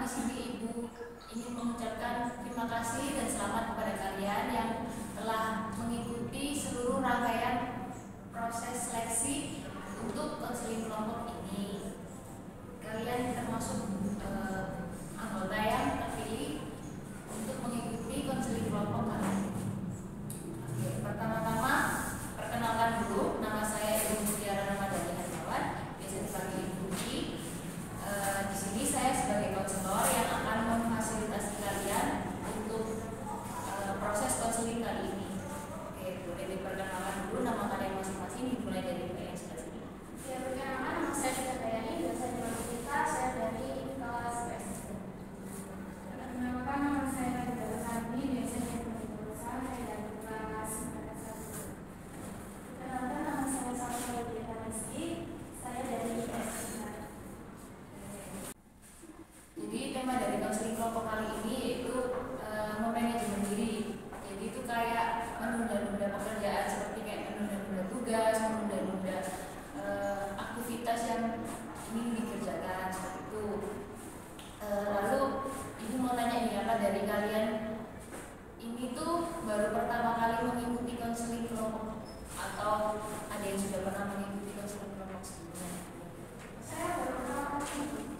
di sini Ibu ingin mengucapkan terima kasih dan selamat kepada kalian yang telah mengikuti seluruh rangkaian proses seleksi untuk konseling kelompok ini. Kalian termasuk anggota yang terpilih untuk mengikuti konseling kelompok kali ini. Oke, pertama-tama perkenalkan dulu, nama saya Ibu Mutiara Ramadhani Harmawan, biasa dipanggil Ibu Uki. Di sini saya sebagai konselor yang akan memfasilitasi kalian untuk proses konseling kali ini. Oke, boleh diperkenalkan dulu nama kalian masing-masing, dimulai dari yang sebelah sini. Ya, perkenalkan nama saya Sita Bayani, dosen matematika, saya dari kelas PS. Perkenalkan nama saya Radha Sani, dosen matematika, saya dari kelas 9. Perkenalkan nama saya Salma Widya Rizky, saya dari PS. Jadi tema dari konseling kelompok kali ini yaitu memanajemen diri. Jadi itu kayak menunda-nunda pekerjaan, seperti kayak menunda-nunda tugas, menunda-nunda aktivitas yang ingin dikerjakan seperti itu. Lalu Ibu mau tanya nih, apa dari kalian ini tuh baru pertama kali mengikuti konseling kelompok atau ada yang sudah pernah mengikuti konseling kelompok sebelumnya? Saya baru pertama kali.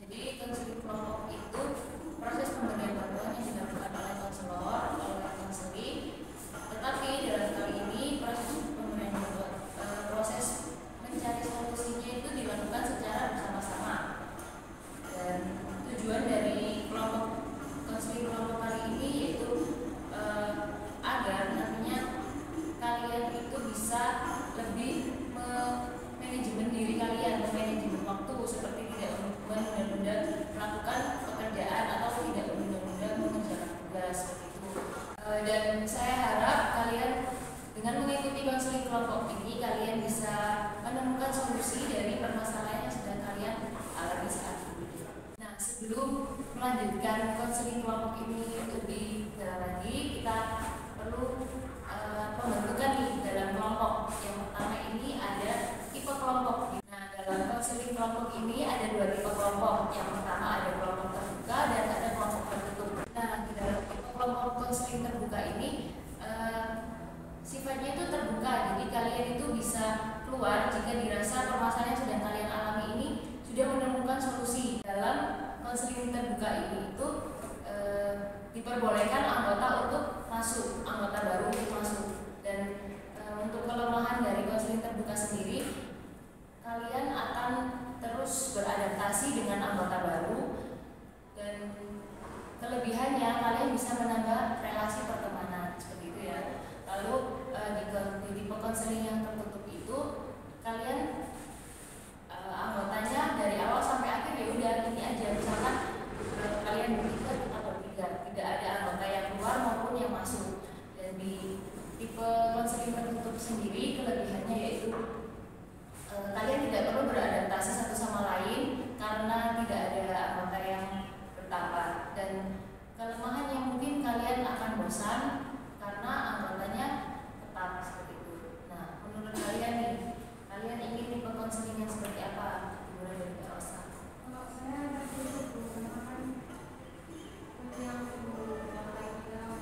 Jadi konseling kelompok itu proses pemberian bantuan yang dilakukan oleh konselor, oleh konseling. Tetapi dalam kali ini proses pemberian bantuan, proses mencari solusinya itu dilakukan secara bersama-sama. Dan tujuan dari kelompok konseling kelompok kali ini yaitu agar nantinya kalian itu bisa lebih manajemen diri kalian, manajemen waktu, seperti tidak menunda-nunda melakukan pekerjaan atau tidak menunda-nunda mengerjakan tugas seperti itu. Dan saya harap kalian dengan mengikuti konseling kelompok ini kalian bisa menemukan solusi dari permasalahan yang sedang kalian alami saat ini. Nah, sebelum melanjutkan konseling kelompok ini lebih dalam lagi, kita perlu pembentukan nih dalam kelompok. Yang pertama ini ada tipe kelompok. Nah, dalam konseling kelompok ini ada dua tipe kelompok. Yang pertama ada kelompok terbuka dan ada kelompok tertutup. Nah, di dalam tipe kelompok konseling terbuka ini sifatnya itu terbuka. Jadi kalian itu bisa keluar jika dirasa permasalahan yang sedang kalian alami ini sudah menemukan solusi. Dalam konseling terbuka ini itu diperbolehkan anggota untuk masuk, anggota baru untuk masuk. Dan untuk kelemahan dari konseling terbuka sendiri, kalian akan terus beradaptasi dengan anggota baru, dan kelebihannya kalian bisa menambah relasi pertemanan seperti itu ya. Lalu di tipe konseling yang tertutup itu kalian anggotanya dari awal sampai akhir ya udah ini aja, misalkan kalian bertiga atau bertiga, tidak ada anggota yang keluar maupun yang masuk. Dan di tipe konseling tertutup sendiri kelebihannya yaitu kalian tidak perlu beradaptasi satu sama lain karena tidak ada anggota yang bertambah. Dan kelemahan yang mungkin kalian akan bosan karena anggotanya tetap seperti itu. Nah, menurut kalian nih, kalian ingin tipe konseling yang seperti apa? Dimulai dari Elsa. Kalau saya tertutup menggunakan yang lainnya, misalnya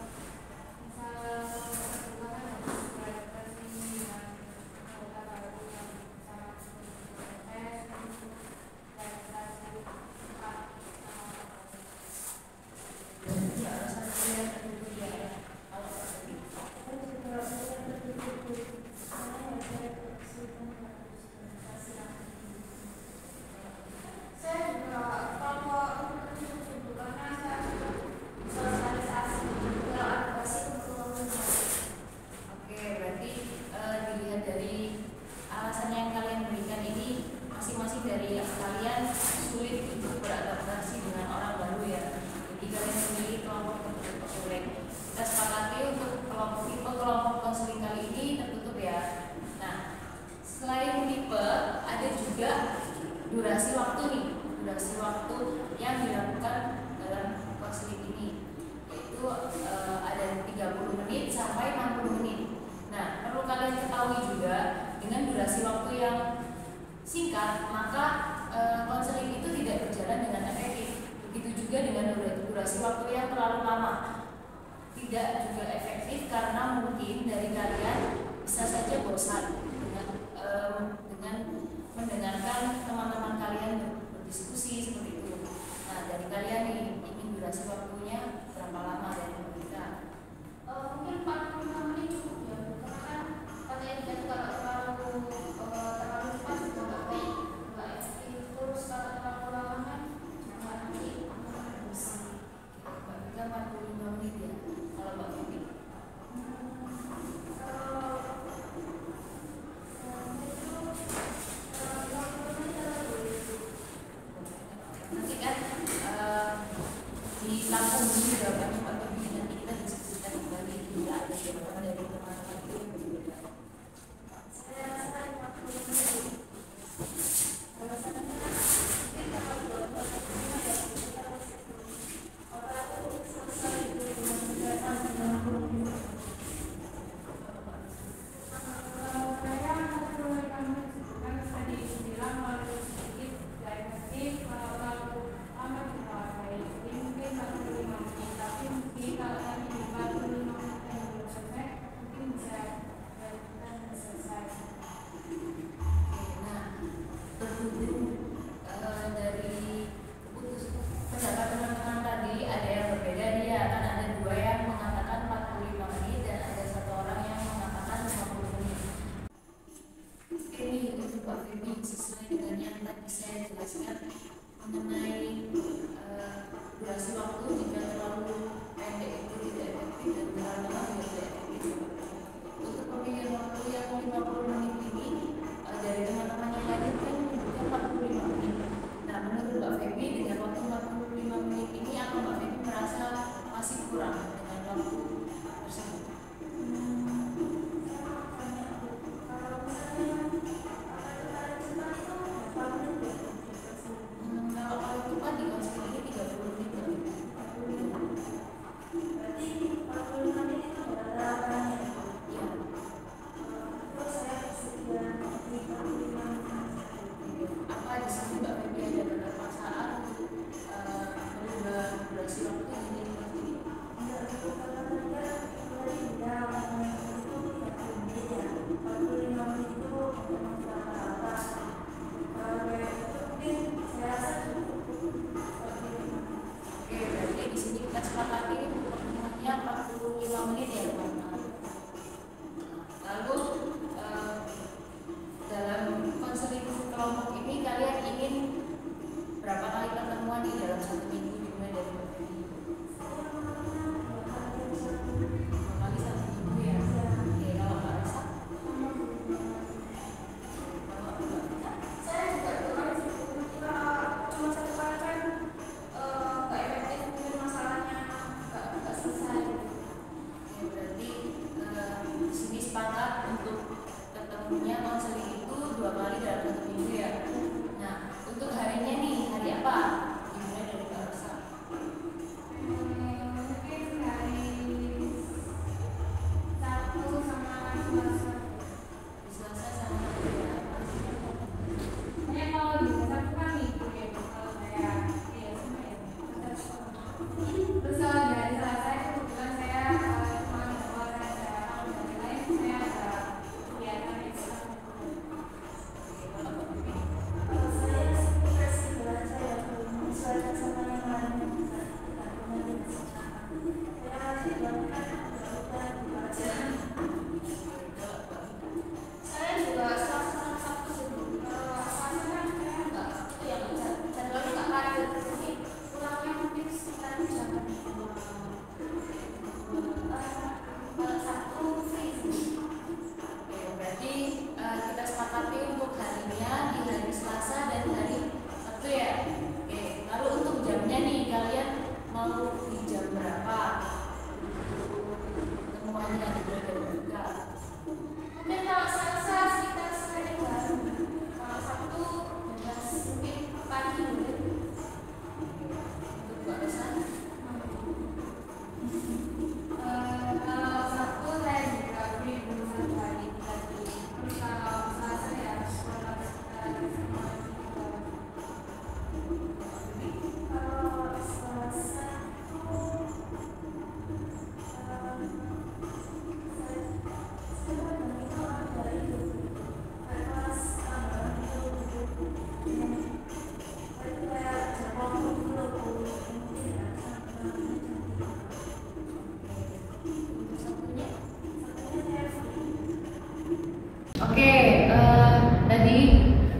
durasi waktu nih, durasi waktu yang dilakukan dalam konseling ini yaitu ada 30 menit sampai 60 menit. Nah, perlu kalian ketahui juga dengan durasi waktu yang singkat, maka konseling itu tidak berjalan dengan efektif. Begitu juga dengan durasi waktu yang terlalu lama, tidak juga efektif karena mungkin dari kalian bisa saja bosan dengan mendengarkan teman-teman kalian berdiskusi seperti itu. Nah, dari kalian nih ingin durasi waktunya berapa lama dari kita? Mungkin 45 menit cukup ya, karena kan katanya tidak kalau terlalu cepat juga nggak baik, nggak efektif. Terus kalau terlalu lama kan juga nanti bisa. Mbak Vika 45 menit ya. Kalau Mbak Vivi? Nanti kan di tampung dulu jawabannya Mbak Vivi, nanti kita diskusikan kembali bila ada jawaban dari teman-teman itu yang berbeda. Saya rasa 40 menit. Mengenai durasi waktu, jika terlalu pendek itu tidak efektif dan terlalu lama tidak efektif. Untuk pemilihan waktu yang 50 menit ini dari teman-teman yang lain kan menyebutkan 45 menit. Nah, menurut Mbak Feby dengan waktu 45 menit ini apa Mbak Feby merasa masih kurang dengan waktu tersebut?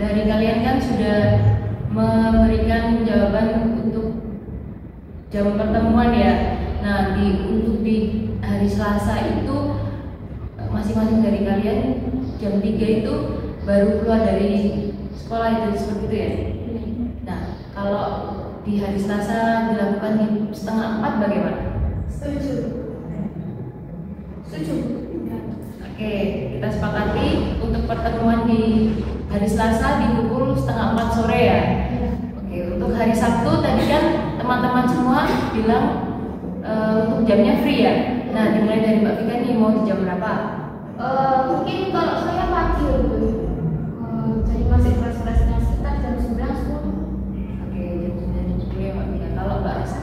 dari kalian kan sudah memberikan jawaban untuk jam pertemuan ya. Nah, untuk di hari Selasa itu masing-masing dari kalian jam 3 itu baru keluar dari sekolah itu, seperti itu ya. Nah, kalau di hari Selasa dilakukan di 3:30 bagaimana? Setuju. Oke, kita sepakati untuk pertemuan di hari Selasa di pukul 3:30 sore ya. Oke, untuk hari Sabtu tadi kan teman-teman semua bilang untuk jamnya free ya. Nah, dimulai dari Mbak Vika nih, mau di jam berapa? Mungkin kalau saya pagi jadi masih kelas-kelasnya sekitar jam 9-10. Oke, jam 9 jam 10 ya Mbak Vika. Kalau Mbak Rasa?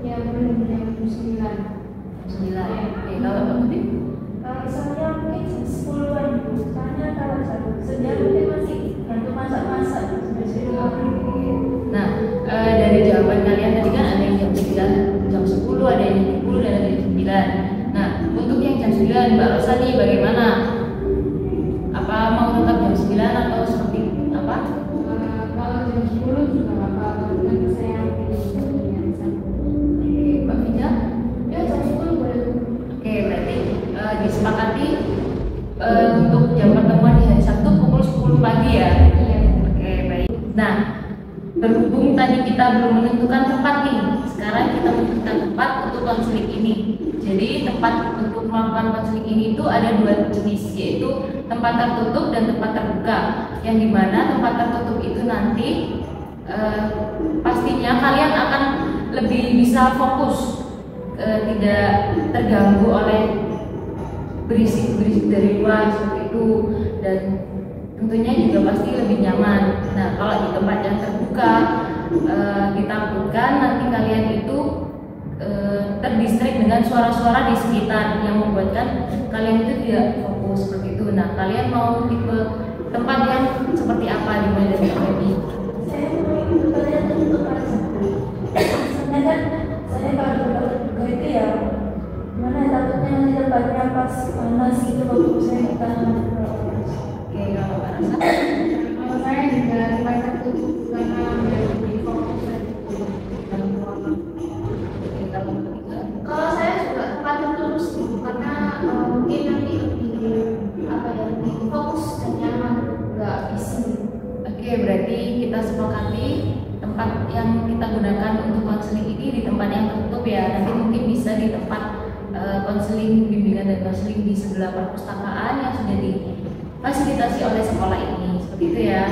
Ya belum jam 9. Jam 9. Oke, kalau Mbak Putih? Kalau saya mungkin jam 10-an dulu. Karena kalau sejam mungkin masih bantu masak-masak. Nah, dari jawaban kalian tadi kan ada yang jam 9, jam 10, ada yang jam 10 dan ada yang jam 9. Nah, untuk yang jam 9 Mbak Rosa nih bagaimana? Apa mau tetap jam 9 atau seperti apa? Kalau jam 10 juga apa-apa. Nanti saya Oke, Mbak Vika? ya jam 10 boleh. Oke, berarti disepakati untuk jam pertemuan di hari Sabtu pukul 10 pagi ya? Iya. Oke, baik. Nah, berhubung tadi kita belum menentukan tempat nih, sekarang kita menentukan tempat untuk konseling ini. Jadi tempat untuk melakukan konseling ini itu ada 2 jenis, yaitu tempat tertutup dan tempat terbuka. Yang dimana tempat tertutup itu nanti pastinya kalian akan lebih bisa fokus, tidak terganggu oleh berisik-berisik dari luar seperti itu, dan tentunya juga pasti lebih nyaman. Nah, kalau di tempat yang terbuka ditakutkan nanti kalian itu terdistrik dengan suara-suara di sekitar yang membuatkan kalian itu tidak fokus seperti itu. Nah, kalian mau tipe tempat yang seperti apa dimulai dari Baby? Saya mau kalian untuk sebenarnya saya kalau terbuka itu ya mana takutnya nanti tempatnya pas panas gitu waktu saya kita. Oke, kalau Mbak Rasa? Kalau saya juga tempat tertutup karena lebih fokus. Kalau saya juga tempat tertutup sih, karena mungkin nanti lebih fokus dan nyaman, nggak bising. Oke, berarti kita sepakati tempat yang kita gunakan untuk konseling ini di tempat yang tertutup ya. Nanti mungkin bisa di tempat konseling bimbingan dan konseling di sebelah perpustakaan yang sudah difasilitasi oleh sekolah ini, seperti itu ya.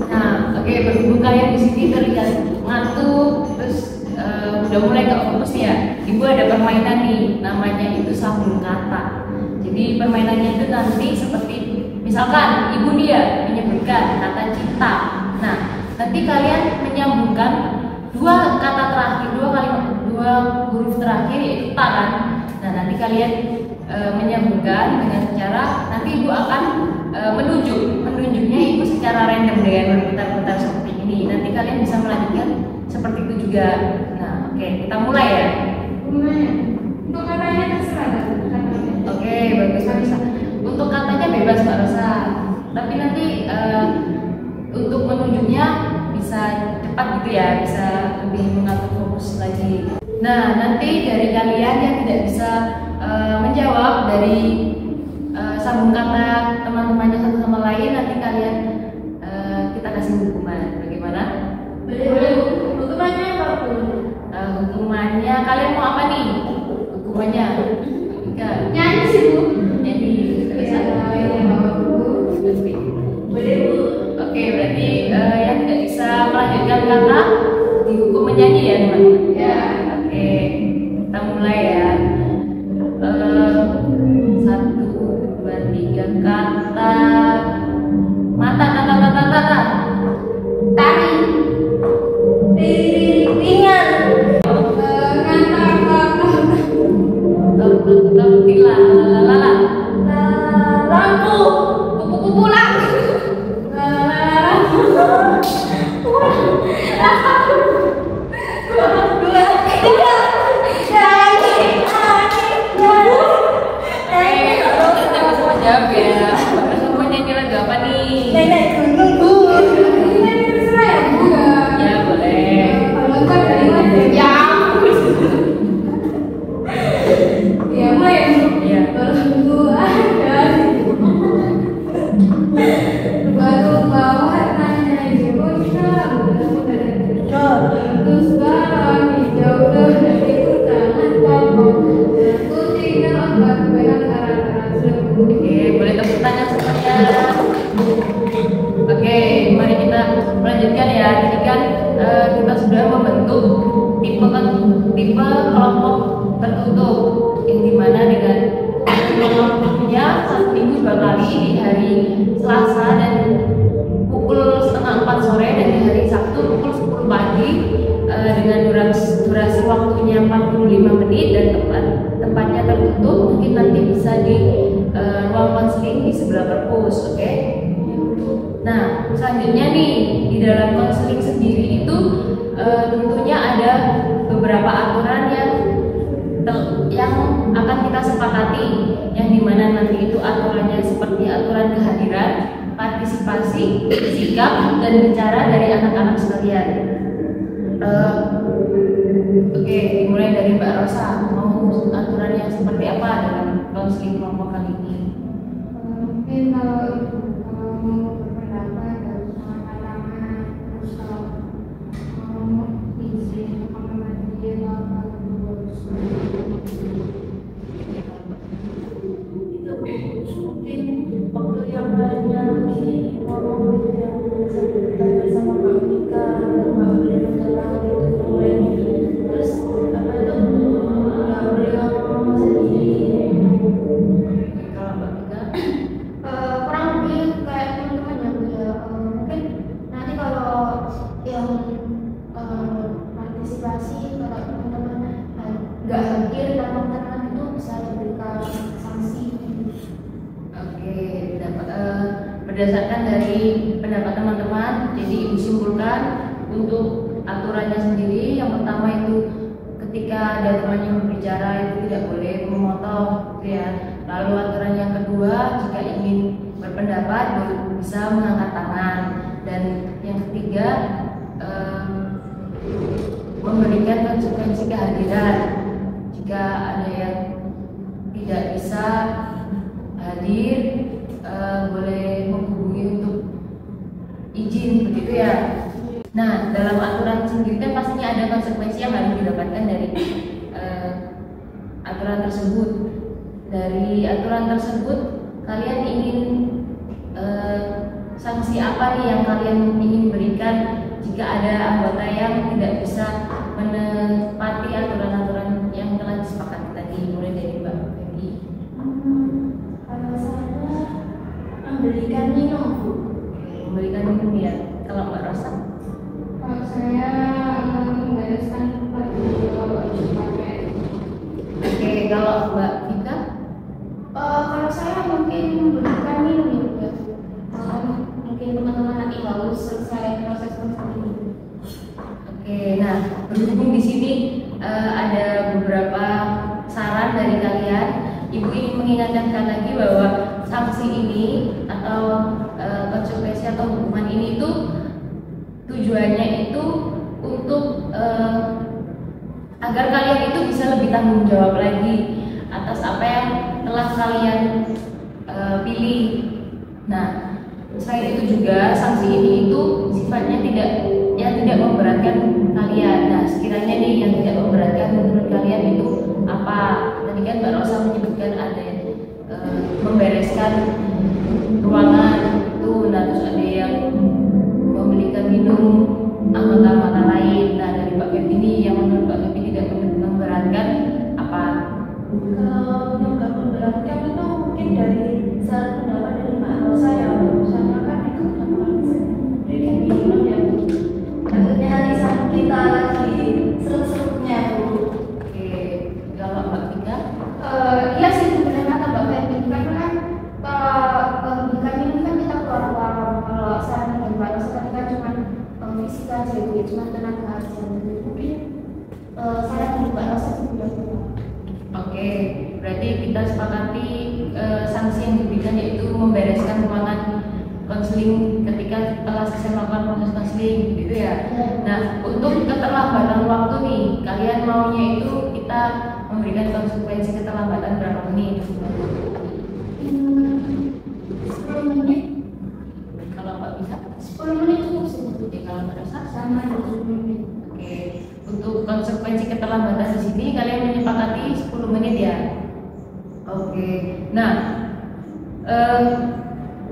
Nah, oke, berhubung kalian di sini terlihat ngantuk, terus udah mulai gak fokus ya. Ibu ada permainan nih, namanya itu sambung kata. Jadi permainannya itu nanti seperti misalkan ibu nih ya menyebutkan kata cinta. Nah, nanti kalian menyambungkan 2 kata terakhir, 2 kalimat, 2 huruf terakhir yaitu ta kan. Nah, nanti kalian menyambungkan dengan cara nanti ibu akan menunjuknya ibu secara random dengan berputar-putar seperti ini. Nanti kalian bisa melanjutkan seperti itu juga. Nah, oke, kita mulai ya. Untuk katanya terserah. Oke, bagus Rosa. Untuk katanya bebas Mbak Rosa. Tapi nanti untuk menunjuknya bisa cepat gitu ya, bisa lebih mengatur fokus lagi. Nah, nanti dari kalian yang tidak bisa menjawab dari sambung kata teman-temannya satu sama lain, nanti kalian kita kasih hukuman. Bagaimana? Boleh. Hukumannya apa? Hukumannya kalian mau apa nih? Hukumannya? Nyanyi sih Bu. Nyanyi. Boleh Bu. Oke, berarti yang tidak bisa melanjutkan kata dihukum menyanyi ya teman-teman. Ya. Oke, kita mulai ya. 1, 2, 3 kata mata Tari. Ringan. Lampu. Kupu-kupu lang. Jawab ya. Semuanya nyanyi lagu apa nih? Nenek gunung Bu. tipe kelompok tertutup yang dimana dengan waktunya 1 minggu 2 kali di hari Selasa dan pukul 3:30 sore dan di hari Sabtu pukul 10 pagi dengan durasi waktunya 45 menit dan tempatnya tertutup. Mungkin nanti bisa di ruang konseling di sebelah perpus, oke? Nah, selanjutnya nih di dalam konseling sendiri itu tentunya ada beberapa aturan yang akan kita sepakati, yang dimana nanti itu aturannya seperti aturan kehadiran, partisipasi, sikap, dan bicara dari anak-anak sekalian. Oke, dimulai dari Mbak Rosa. Mau aturan yang seperti apa dalam konseling kelompok kali ini? Mungkin kalau mau berpendapat harus sama-sama, terus kalau mau izin mengamati mungkin waktu yang banyak di ngomong sama Mbak Mika, Mbak Beliau itu mulai terus apa itu Mbak Beliau ngomong sendiri. Kalau Mbak Mika, kurang lebih kayak teman-teman ya mungkin nanti kalau yang partisipasi kalau teman-teman nggak hadir teman-teman itu bisa diberikan sanksi. oke, berdasarkan dari pendapat teman-teman, jadi Ibu simpulkan untuk aturannya sendiri. Yang pertama itu ketika ada teman yang berbicara itu tidak boleh memotong, gitu ya. Lalu aturan yang kedua, jika ingin berpendapat bisa mengangkat tangan. Dan yang ketiga, memberikan konsekuensi kehadiran. Jika ada yang tidak bisa hadir, boleh menghubungi untuk izin, begitu ya. Nah, dalam aturan sendiri kan pastinya ada konsekuensi yang harus didapatkan dari aturan tersebut. Dari aturan tersebut, kalian ingin sanksi apa nih yang kalian ingin berikan jika ada anggota yang tidak bisa menepati aturan-aturan yang telah disepakati tadi? Mulai dari Mbak Febi. Kalau saya memberikan minum, Bu. Memberikan minum ya. Kalau Mbak Rosa? Kalau saya membereskan tempat kalau pakai. Oke, kalau Mbak Vika? Kalau saya mungkin memberikan minum ya, mungkin teman-teman nanti harus selesai proses konseling. Oke, nah berhubung di sini ada beberapa saran dari kalian, Ibu ingin mengingatkan lagi bahwa sanksi ini atau konsekuensi atau hukuman ini itu tujuannya itu untuk agar kalian itu bisa lebih tanggung jawab lagi atas apa yang telah kalian pilih. Nah, selain itu juga sanksi ini itu sifatnya tidak memberatkan kalian. Nah, sekiranya nih yang tidak memberatkan menurut kalian itu apa? Tadi kan Mbak Rosa menyebutkan ada membereskan ruangan itu, nah terus ada yang membelikan minum anggota lain. Nah, dari Mbak Febi ini yang menurut Mbak Febi tidak memberatkan apa? Kalau yang nggak memberatkan itu mungkin dari saran pendapat dari Mbak Rosa ya, misalnya kan itu sama berikan minum ya. Maksudnya nanti saat kita lagi serut-serutnya, Bu. Oke, kalau Mbak Vika? Iya sih sebenarnya kata Mbak Febi, karena kan kalau bukan minum kan kita keluar ruang. Kalau saran dari Mbak Rosa tadi kan cuma fisik aja gitu, cuma tenaga aja. Mungkin saran dari Mbak Rosa itu sudah cukup. Oke, berarti kita sepakati sanksi yang diberikan yaitu membereskan ruangan konseling ketika telah selesai melakukan proses konseling, gitu ya. Nah, untuk keterlambatan waktu nih, kalian maunya itu kita memberikan konsekuensi keterlambatan berapa menit? 10 menit. Kalau Mbak bisa? 10 menit cukup sih. Oke, kalau Mbak Rosa? Sama 20 menit. Oke, untuk konsekuensi keterlambatan di sini kalian menyepakati 10 menit ya. Oke, nah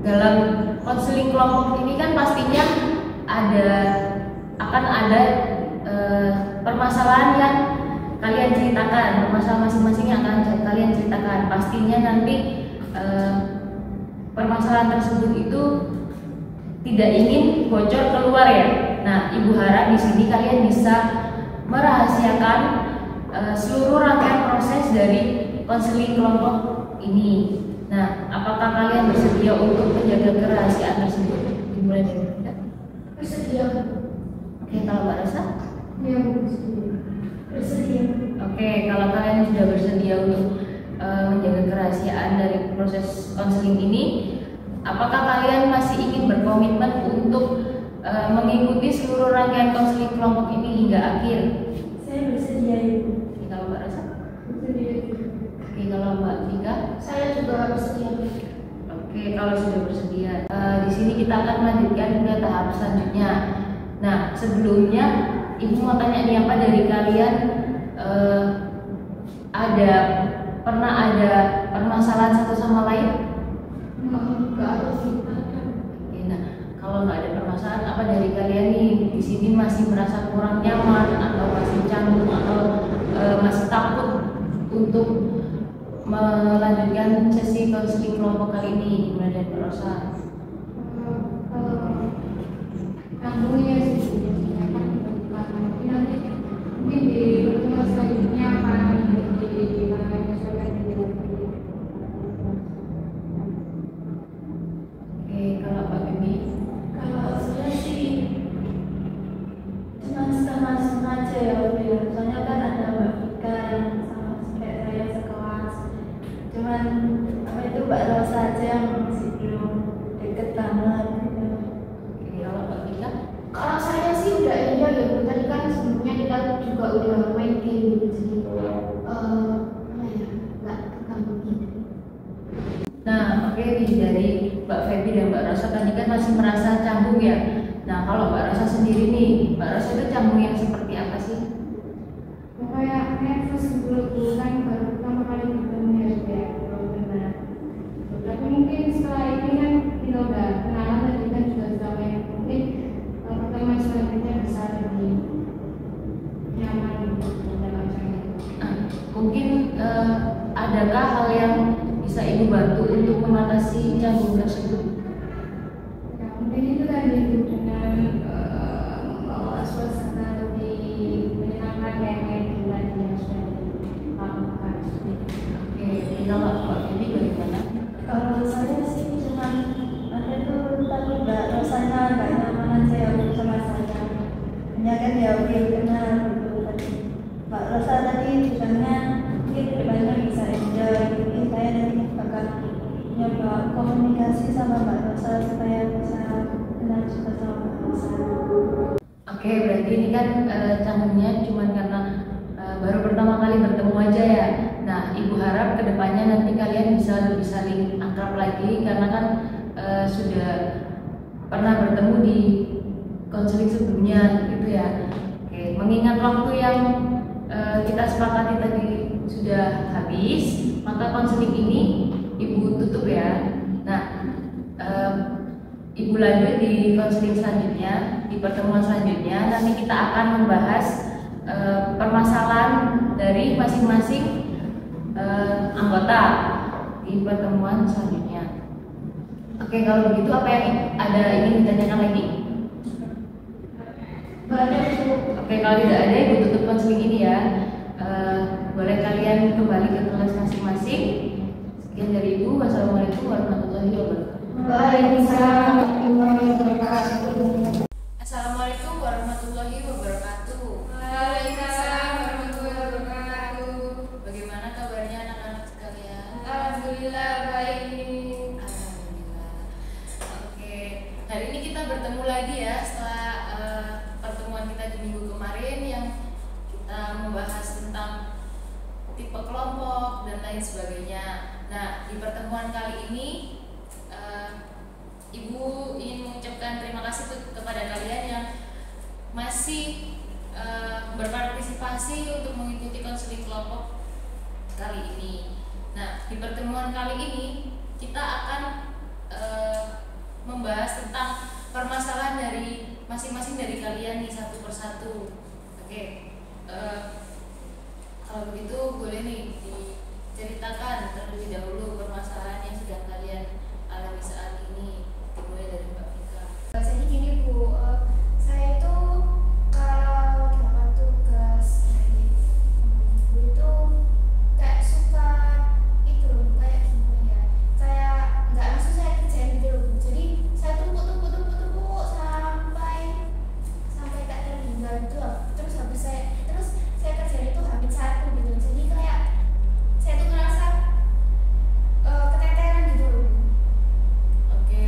dalam konseling kelompok ini kan pastinya akan ada permasalahan yang kalian ceritakan, permasalahan masing-masing yang akan kalian ceritakan. Pastinya nanti permasalahan tersebut itu tidak ingin bocor keluar ya. Nah, Ibu harap di sini kalian bisa merahasiakan seluruh rangkaian proses dari konseling kelompok ini. Nah, apakah kalian bersedia untuk menjaga kerahasiaan tersebut? Dimulai dari Anda. Bersedia. Oke, kalau Mbak Rosa? Ya, bersedia. Bersedia. Oke, kalau kalian sudah bersedia untuk menjaga kerahasiaan dari proses konseling ini, apakah kalian masih ingin berkomitmen untuk mengikuti seluruh rangkaian konseling kelompok ini hingga akhir? Saya bersedia, Ibu. Oke, kalau Mbak Rosa? Bersedia. Oke, kalau Mbak Vika? Saya juga bersedia. Oke, kalau sudah bersedia, di sini kita akan melanjutkan ke tahap selanjutnya. Nah, sebelumnya Ibu mau tanya nih, apa dari kalian pernah ada permasalahan satu sama lain? Enggak ada sih. Oke, nah kalau nggak ada permasalahan, apa dari kalian nih di sini masih merasa kurang nyaman atau masih canggung atau masih takut untuk melanjutkan sesi konseling kelompok kali ini? Gimana dari Mbak Rosa? Kampungnya sih, nanti mungkin di pertemuan selanjutnya akan menyesuaikan dengan Oke, kalau Pak Bibi? Kalau saya sih cuma setengah aja ya, udah. Soalnya kan ada Mbak Vika yang sama kayak saya sekelas. Cuman apa itu Mbak Rosa aja yang masih belum deket banget. Oke, kalau Pak Vika? Kalau saya sih udah iya ya, Bu. Tadi kan sebelumnya kita juga udah main game gitu, jadi apa ya, nggak terganggu gitu. Nah, oke nih, dari Mbak Febi dan Mbak Rosa tadi kan masih merasa canggung ya. Nah, kalau Mbak Rosa sendiri nih, Mbak Rosa itu canggung yang seperti apa sih? Kayak nervous dulu kan baru pertama kali ketemu ya, kayak belum benar. Tapi mungkin setelah ini kan kita udah kenalan tadi kan juga sudah main, mungkin pertemuan selanjutnya bisa lebih nyaman dalam cara itu. Mungkin adakah hal yang bisa Ibu bantu untuk mengatasi canggung tersebut? Ya, mungkin itu tadi dengan membawa suasana lebih menyenangkan kayak gimana yang sudah dilakukan. Oke, kalau Mbak Febi bagaimana? Kalau saya sih cuman ada tuh takut Mbak Rosanya nggak nyaman aja ya sama saya. Hanya kan ya oke kenal gitu tadi. Mbak Rosa tadi bilangnya mungkin kedepannya bisa enjoy. Jadi saya nanti bakal nyoba komunikasi sama Mbak Rosa supaya bisa kenal juga sama Mbak Rosa. Oke, berarti ini kan canggungnya cuma karena baru pertama kali bertemu aja ya. Nah, Ibu harap kedepannya nanti kalian bisa lebih saling akrab lagi karena kan sudah pernah bertemu di konseling sebelumnya gitu ya. Oke, mengingat waktu yang kita sepakati tadi sudah habis, maka konseling ini Ibu tutup ya. Nah, Ibu lanjut di konseling selanjutnya, di pertemuan selanjutnya nanti kita akan membahas permasalahan dari masing-masing anggota di pertemuan selanjutnya. Oke, kalau begitu apa yang ada ingin ditanyakan lagi? Oke, kalau tidak ada, Ibu tutup konseling ini ya. Boleh kalian kembali ke kelas masing-masing. Sekian dari Ibu. Wassalamualaikum warahmatullahi wabarakatuh. Waalaikumsalam warahmatullahi wabarakatuh. Assalamualaikum warahmatullahi wabarakatuh. Waalaikumsalam warahmatullahi wabarakatuh. Bagaimana kabarnya anak-anak sekalian? Alhamdulillah baik. Alhamdulillah. Oke, hari ini kita bertemu lagi ya setelah pertemuan kita di minggu kemarin yang kita membahas tentang tipe kelompok dan lain sebagainya. Nah, di pertemuan kali ini Ibu ingin mengucapkan terima kasih kepada kalian yang masih berpartisipasi untuk mengikuti konseling kelompok kali ini. Nah, di pertemuan kali ini kita akan membahas tentang permasalahan dari masing-masing dari kalian nih satu persatu. Oke. Kalau begitu boleh nih diceritakan terlebih dahulu permasalahan yang sedang kalian alami saat ini, dimulai dari Mbak Vika. Jadi gini Bu, saya itu kalau dapat tugas dari guru itu kayak suka itu loh, kayak gimana ya, kayak nggak langsung saya kerjain gitu loh Bu. Jadi saya tumpuk sampai tak terhingga gitu loh. Terus saya kerjain itu hampir 1 gitu. Jadi kayak saya tuh ngerasa keteteran gitu loh. Oke,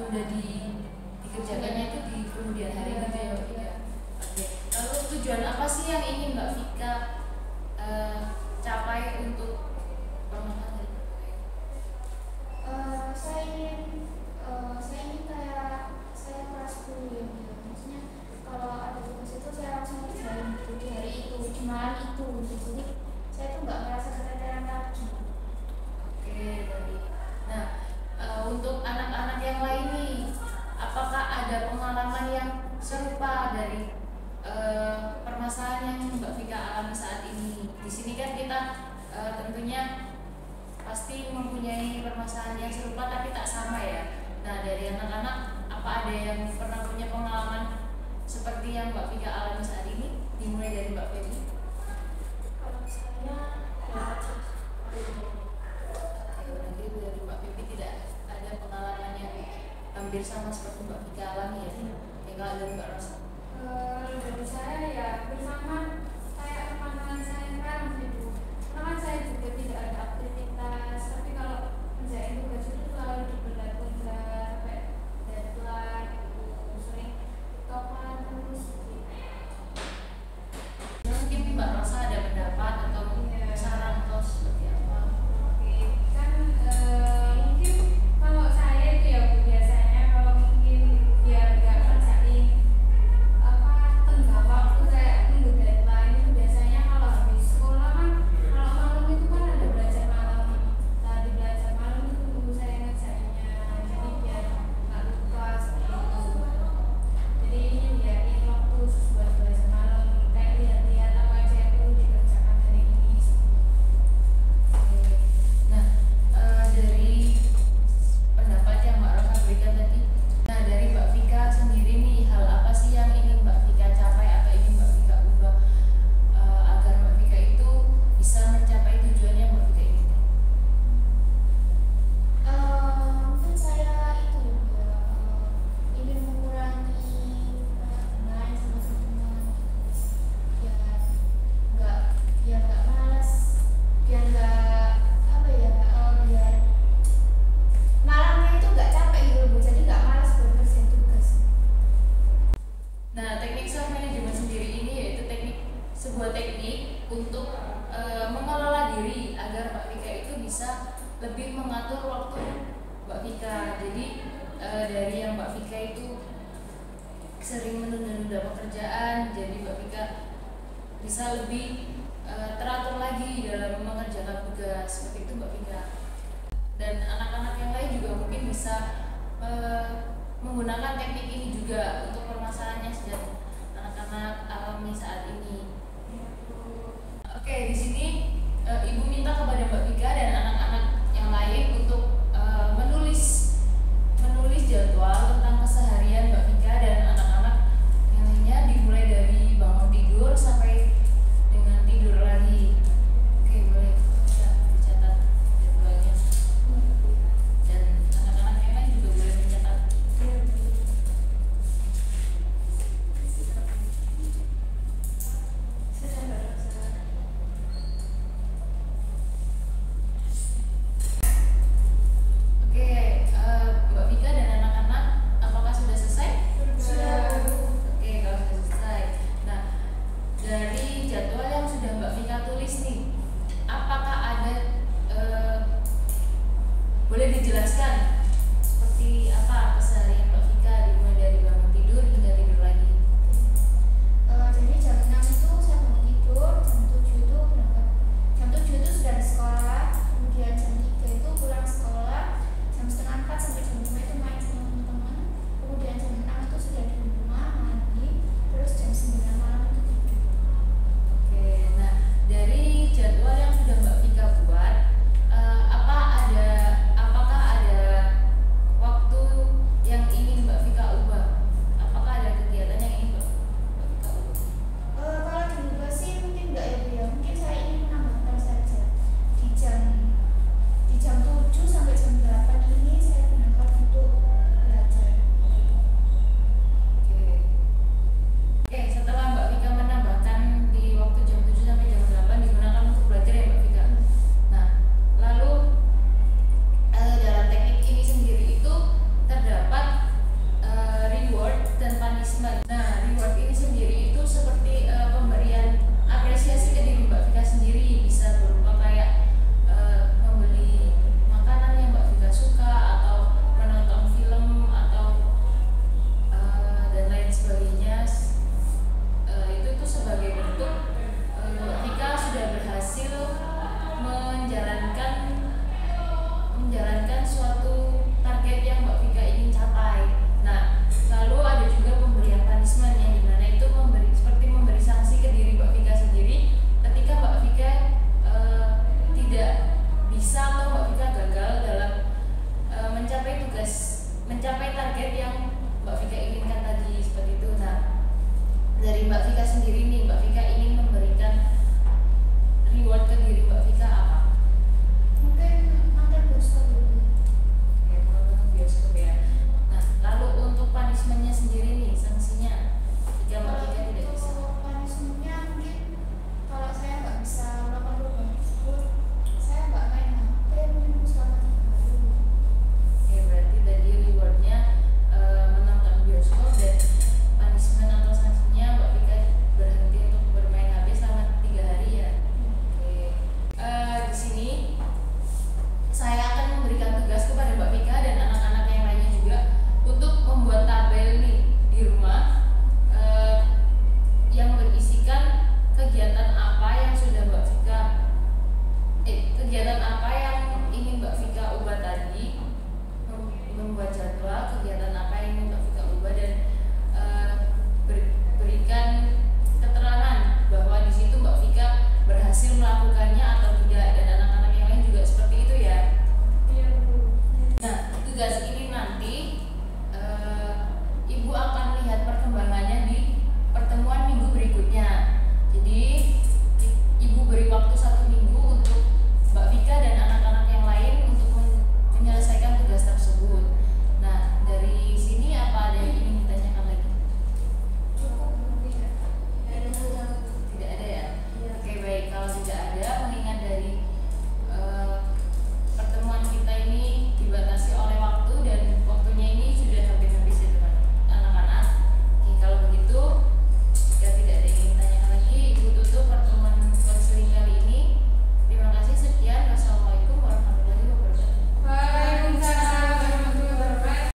mudah dikerjakannya itu di kemudian hari gitu ya Mbak Vika. Oke. Lalu tujuan apa sih yang ingin Mbak Vika capai untuk permasalahan dari PPKN? Saya ingin kayak saya kelas 10 ya, maksudnya kalau ada tugas itu saya langsung kerjain di hari itu, di malam itu, jadi saya tuh nggak merasa keteteran lagi. Oke, baik. Nah, untuk anak-anak yang lain nih, apakah ada pengalaman yang serupa dari permasalahan yang Mbak Vika alami saat ini? Di sini kan kita tentunya pasti mempunyai permasalahan yang serupa tapi tak sama ya. Nah, dari anak-anak, apa ada yang pernah punya pengalaman seperti yang Mbak Vika alami saat ini? Dimulai dari Mbak Feby. Kalau saya Nanti dari Mbak Feby tidak ada pengalaman yang hampir sama seperti Mbak Vika alami ya. Kalau dari Mbak Rosa? dari saya ya bersama kayak teman-teman saya sekarang gitu. Karena kan saya juga tidak ada aktivitas, tapi kalau kerjain tugas itu selalu diberat-berat sampai deadline gitu, sering topan terus gitu. Mungkin Mbak Rosa ada pendapat atau saran atau seperti apa? Oke, kan mungkin kalau saya itu ya Bu, biasanya kalau mungkin biar nggak ngerjain tenggang waktu kayak nunggu deadline itu biasanya kalau habis sekolah kan kalau malam itu kan ada belajar malam. Nah di belajar malam itu dulu saya ngerjainnya, jadi biar nggak lupa seperti itu. Jadi ini biarin waktu khusus buat belajar malam, kayak lihat-lihat apa aja yang perlu dikerjakan hari ini. Nah, dari pendapat yang Mbak Rosa berikan tadi, nah dari Mbak Vika sendiri nih, hal apa sih yang ingin Mbak Vika capai atau ingin Mbak Vika ubah agar Mbak Vika itu bisa mencapai tujuan yang Mbak Vika inginkan? Mungkin saya itu juga ingin mengurangi main sama teman, biar nggak malas, biar nggak apa ya, biar malamnya itu nggak capek gitu Bu, jadi nggak malas buat ngerjain tugas. Nah, teknik self management sendiri ini yaitu sebuah teknik untuk mengelola diri agar Mbak Vika itu bisa lebih mengatur waktu Mbak Vika. Jadi dari yang Mbak Vika itu sering menunda-nunda pekerjaan, jadi Mbak Vika bisa lebih teratur lagi dalam mengerjakan tugas, seperti itu Mbak Vika. Dan anak-anak yang lain juga mungkin bisa menggunakan teknik ini juga untuk permasalahan yang sedang anak-anak alami saat ini. Oke, di sini Ibu minta kepada Mbak Vika dan anak-anak yang lain untuk menulis jadwal tentang keseharian Mbak Vika dan anak-anak yang lainnya, dimulai dari bangun tidur sampai dengan tidur lagi. Oke, boleh bisa dicatat jadwalnya. Dan anak-anak yang lain juga boleh mencatat. Oke, Mbak Vika dan anak-anak, apakah sudah selesai? Oke, kalau sudah selesai. Nah, dari jadwal yang sudah Mbak Vika tulis nih, apakah ada boleh dijelaskan